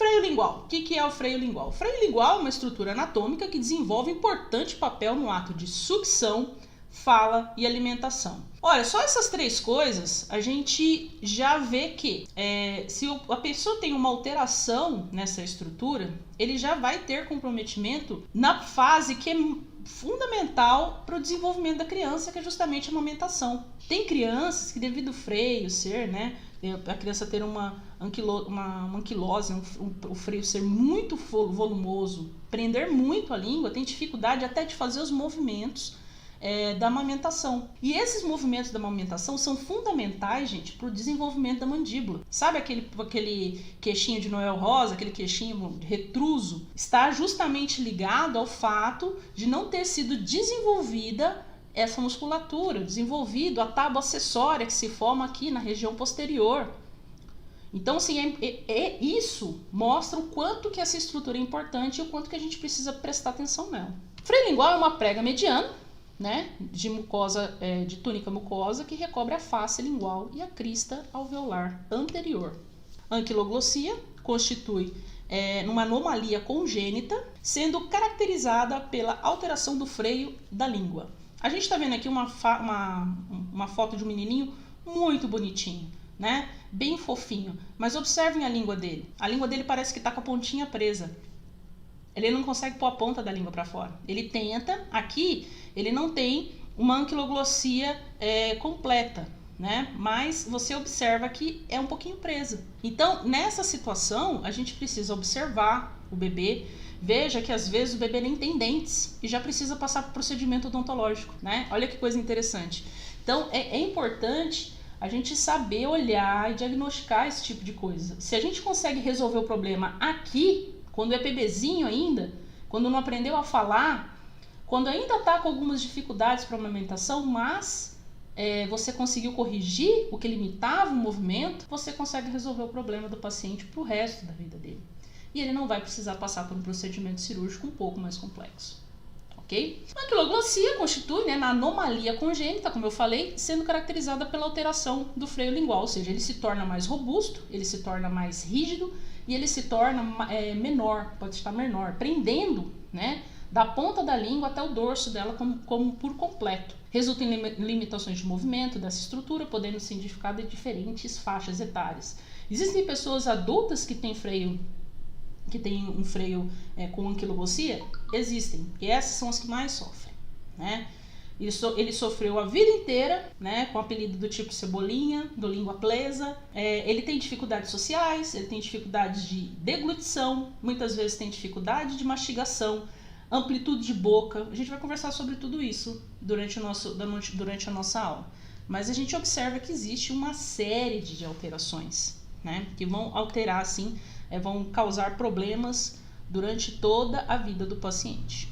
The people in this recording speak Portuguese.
Freio lingual. O que é o freio lingual? O freio lingual é uma estrutura anatômica que desenvolve importante papel no ato de sucção, fala e alimentação. Olha, só essas três coisas a gente já vê que se a pessoa tem uma alteração nessa estrutura, ele já vai ter comprometimento na fase que é fundamental para o desenvolvimento da criança, que é justamente a amamentação. Tem crianças que, devido ao freio ser, a criança ter uma anquilose, o freio ser muito volumoso, prender muito a língua, tem dificuldade até de fazer os movimentos da amamentação. E esses movimentos da amamentação são fundamentais, gente, para o desenvolvimento da mandíbula. Sabe aquele queixinho de Noel Rosa, aquele queixinho retruso? Está justamente ligado ao fato de não ter sido desenvolvida essa musculatura, desenvolvido a tábua acessória que se forma aqui na região posterior. Então, assim, isso mostra o quanto que essa estrutura é importante e o quanto que a gente precisa prestar atenção nela. Freio lingual é uma prega mediana, de mucosa, de túnica mucosa, que recobre a face lingual e a crista alveolar anterior. A anquiloglossia constitui uma anomalia congênita, sendo caracterizada pela alteração do freio da língua. A gente está vendo aqui uma foto de um menininho muito bonitinho, bem fofinho, mas observem a língua dele. A língua dele parece que está com a pontinha presa. Ele não consegue pôr a ponta da língua para fora. Ele tenta, aqui ele não tem uma anquiloglossia completa, mas você observa que é um pouquinho presa. Então, nessa situação, a gente precisa observar o bebê. Veja que às vezes o bebê nem tem dentes e já precisa passar por procedimento odontológico, Olha que coisa interessante. Então, é importante a gente saber olhar e diagnosticar esse tipo de coisa. Se a gente consegue resolver o problema aqui, quando é bebezinho ainda, quando não aprendeu a falar, quando ainda está com algumas dificuldades para a amamentação, mas você conseguiu corrigir o que limitava o movimento, você consegue resolver o problema do paciente para o resto da vida dele. E ele não vai precisar passar por um procedimento cirúrgico um pouco mais complexo. Ok? A anquiloglossia constitui, na anomalia congênita, como eu falei, sendo caracterizada pela alteração do freio lingual, ou seja, ele se torna mais robusto, ele se torna mais rígido e ele se torna menor, pode estar menor, prendendo, da ponta da língua até o dorso dela como por completo. Resulta em limitações de movimento dessa estrutura, podendo ser identificada em diferentes faixas etárias. Existem pessoas adultas que têm um freio com anquiloglossia? Existem, e essas são as que mais sofrem, Ele sofreu a vida inteira, com o apelido do tipo cebolinha, do língua presa. Ele tem dificuldades sociais, ele tem dificuldades de deglutição, muitas vezes tem dificuldade de mastigação, amplitude de boca. A gente vai conversar sobre tudo isso durante a nossa aula. Mas a gente observa que existe uma série de alterações, que vão alterar, assim, vão causar problemas durante toda a vida do paciente.